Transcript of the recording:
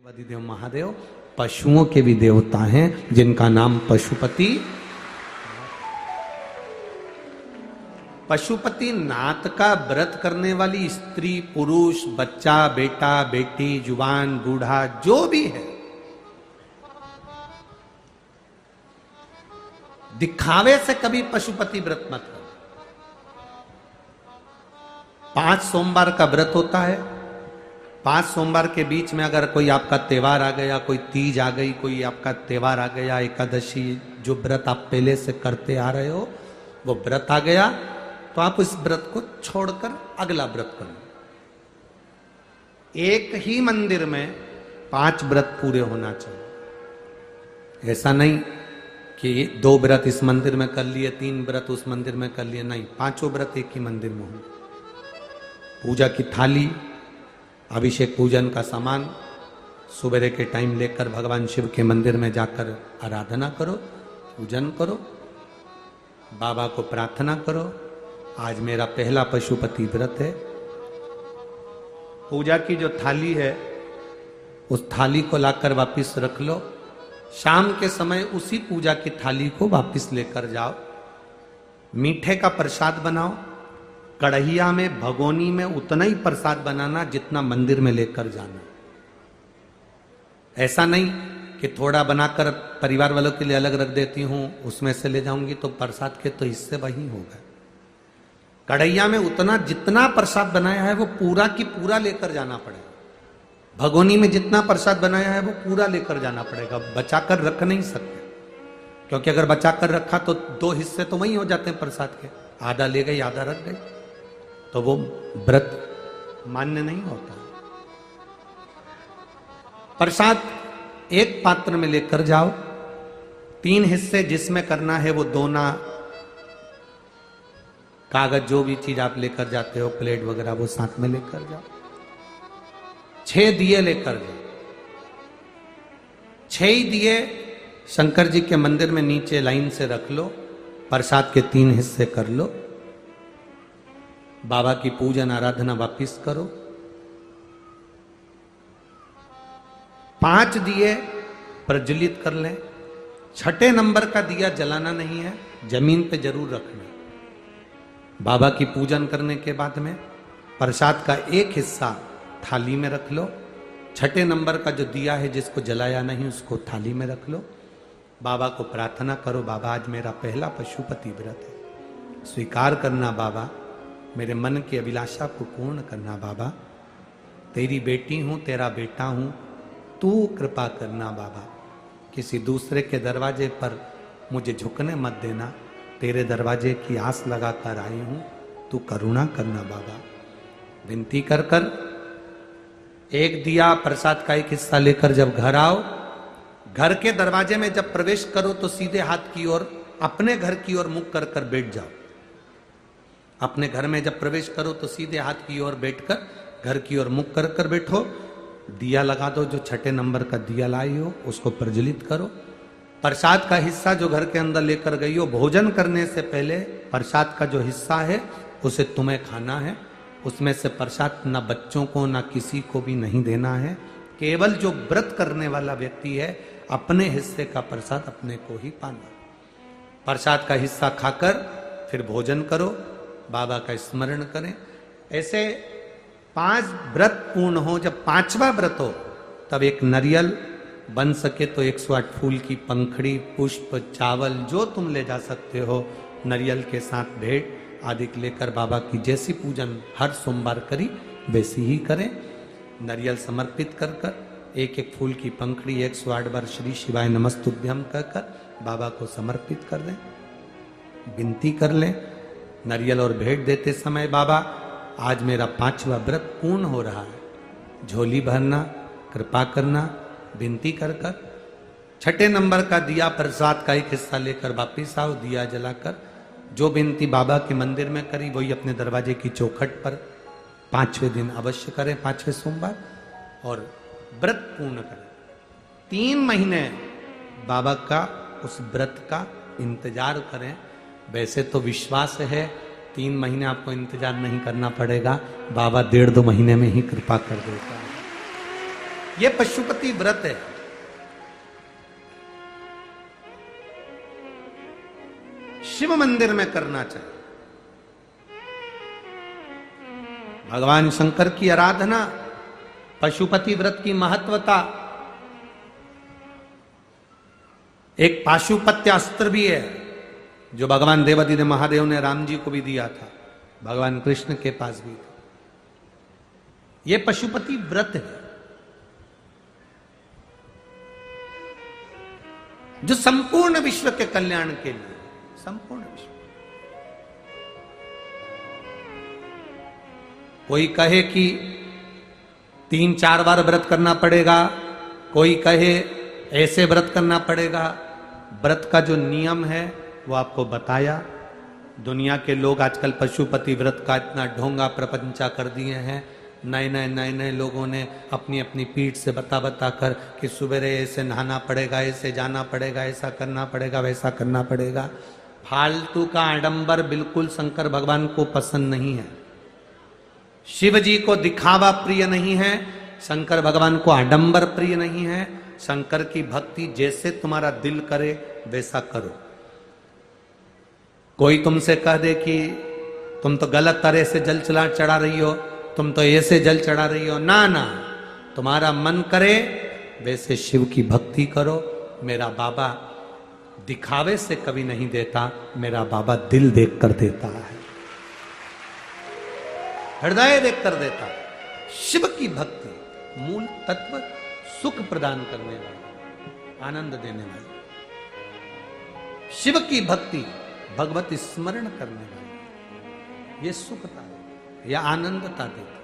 अधिदेव महादेव पशुओं के भी देवता हैं जिनका नाम पशुपति। पशुपति नाथ का व्रत करने वाली स्त्री पुरुष बच्चा बेटा बेटी जुबान बूढ़ा जो भी है, दिखावे से कभी पशुपति व्रत मत करो। 5 सोमवार का व्रत होता है। 5 सोमवार के बीच में अगर कोई आपका त्योहार आ गया, कोई तीज आ गई, कोई आपका त्योहार आ गया, एकादशी, जो व्रत आप पहले से करते आ रहे हो वो व्रत आ गया, तो आप इस व्रत को छोड़कर अगला व्रत करो। एक ही मंदिर में 5 व्रत पूरे होना चाहिए। ऐसा नहीं कि 2 व्रत इस मंदिर में कर लिए, 3 व्रत उस मंदिर में कर लिए, नहीं, 5 व्रत एक ही मंदिर में हो। पूजा की थाली, अभिषेक पूजन का सामान सुबह के टाइम लेकर भगवान शिव के मंदिर में जाकर आराधना करो, पूजन करो, बाबा को प्रार्थना करो, आज मेरा पहला पशुपति व्रत है। पूजा की जो थाली है उस थाली को लाकर वापस रख लो। शाम के समय उसी पूजा की थाली को वापस लेकर जाओ। मीठे का प्रसाद बनाओ। कढ़ैया में, भगोनी में उतना ही प्रसाद बनाना जितना मंदिर में लेकर जाना। ऐसा नहीं कि थोड़ा बनाकर परिवार वालों के लिए अलग रख देती हूं, उसमें से ले जाऊंगी तो प्रसाद के तो हिस्से वही होगा। कढ़ैया में उतना जितना प्रसाद बनाया है वो पूरा की पूरा लेकर जाना पड़ेगा। भगोनी में जितना प्रसाद बनाया है वो पूरा लेकर जाना पड़ेगा, बचाकर रख नहीं सकते, क्योंकि अगर बचाकर रखा तो 2 हिस्से तो वही हो जाते हैं प्रसाद के, आधा ले गई आधा रख गई, तो वो व्रत मान्य नहीं होता। प्रसाद एक पात्र में लेकर जाओ। 3 हिस्से जिसमें करना है वो दोना, कागज, जो भी चीज आप लेकर जाते हो, प्लेट वगैरह, वो साथ में लेकर जाओ। 6 दिए लेकर जाओ। 6 ही दिए शंकर जी के मंदिर में नीचे लाइन से रख लो। प्रसाद के 3 हिस्से कर लो। बाबा की पूजन आराधना वापिस करो। 5 दिए प्रज्वलित कर लें। 6ठे नंबर का दिया जलाना नहीं है, जमीन पे जरूर रखना। बाबा की पूजन करने के बाद में प्रसाद का 1 हिस्सा थाली में रख लो। 6ठे नंबर का जो दिया है जिसको जलाया नहीं उसको थाली में रख लो। बाबा को प्रार्थना करो, बाबा आज मेरा पहला पशुपति व्रत है, स्वीकार करना बाबा, मेरे मन की अभिलाषा को पूर्ण करना बाबा, तेरी बेटी हूं, तेरा बेटा हूं, तू कृपा करना बाबा, किसी दूसरे के दरवाजे पर मुझे झुकने मत देना, तेरे दरवाजे की आस लगा कर आई हूं, तू करुणा करना बाबा। विनती कर कर 1 दिया प्रसाद का 1 हिस्सा लेकर जब घर आओ, घर के दरवाजे में जब प्रवेश करो तो सीधे हाथ की ओर, अपने घर की ओर मुख कर कर बैठ जाओ। अपने घर में जब प्रवेश करो तो सीधे हाथ की ओर बैठकर घर की ओर मुख कर कर बैठो। दिया लगा दो, जो 6ठे नंबर का दिया लाई हो उसको प्रज्वलित करो। प्रसाद का हिस्सा जो घर के अंदर लेकर गई हो, भोजन करने से पहले प्रसाद का जो हिस्सा है उसे तुम्हें खाना है। उसमें से प्रसाद न बच्चों को न किसी को भी नहीं देना है। केवल जो व्रत करने वाला व्यक्ति है अपने हिस्से का प्रसाद अपने को ही पाना। प्रसाद का हिस्सा खाकर फिर भोजन करो, बाबा का स्मरण करें। ऐसे 5 व्रत पूर्ण हो। जब 5वां व्रत हो तब एक नारियल, बन सके तो 108 फूल की पंखड़ी, पुष्प, चावल जो तुम ले जा सकते हो, नारियल के साथ भेंट आदि लेकर बाबा की जैसी पूजन हर सोमवार करी वैसी ही करें। नारियल समर्पित कर कर 1-1 फूल की पंखड़ी 108 बार श्री शिवाय नमस्तुभ्यम कहकर बाबा को समर्पित कर दें। विनती कर लें नारियल और भेंट देते समय, बाबा आज मेरा 5वां व्रत पूर्ण हो रहा है, झोली भरना, कृपा करना, विनती कर कर। 6ठे नंबर का दिया प्रसाद का 1 हिस्सा लेकर वापिस आओ। दिया जलाकर जो विनती बाबा के मंदिर में करी वही अपने दरवाजे की चौखट पर 5वें दिन अवश्य करें, 5वें सोमवार, और व्रत पूर्ण करें। 3 महीने बाबा का उस व्रत का इंतजार करें। वैसे तो विश्वास है 3 महीने आपको इंतजार नहीं करना पड़ेगा, बाबा 1.5-2 महीने में ही कृपा कर देता है। ये पशुपति व्रत है। शिव मंदिर में करना चाहिए। भगवान शंकर की आराधना, पशुपति व्रत की महत्वता। एक पाशुपत्य अस्त्र भी है जो भगवान देवादिदेव महादेव ने राम जी को भी दिया था, भगवान कृष्ण के पास भी था। यह पशुपति व्रत है जो संपूर्ण विश्व के कल्याण के लिए, संपूर्ण विश्व। कोई कहे कि 3-4 बार व्रत करना पड़ेगा, कोई कहे ऐसे व्रत करना पड़ेगा। व्रत का जो नियम है वो आपको बताया। दुनिया के लोग आजकल पशुपति व्रत का इतना ढोंगा प्रपंचा कर दिए हैं। नए लोगों ने अपनी अपनी पीठ से बता कर कि सुबेरे ऐसे नहाना पड़ेगा, ऐसे जाना पड़ेगा, ऐसा करना पड़ेगा, वैसा करना पड़ेगा। फालतू का आडंबर बिल्कुल शंकर भगवान को पसंद नहीं है। शिव जी को दिखावा प्रिय नहीं है, शंकर भगवान को आडंबर प्रिय नहीं है। शंकर की भक्ति जैसे तुम्हारा दिल करे वैसा करो। कोई तुमसे कह दे कि तुम तो गलत तरह से जल चढ़ा रही हो, तुम तो ऐसे जल चढ़ा रही हो, ना ना, तुम्हारा मन करे वैसे शिव की भक्ति करो। मेरा बाबा दिखावे से कभी नहीं देता, मेरा बाबा दिल देख कर देता है, हृदय देख कर देता है। शिव की भक्ति मूल तत्व सुख प्रदान करने वाली, आनंद देने वाली। शिव की भक्ति भगवत स्मरण करने वाली, ये सुखता है, यह आनंदता देती है।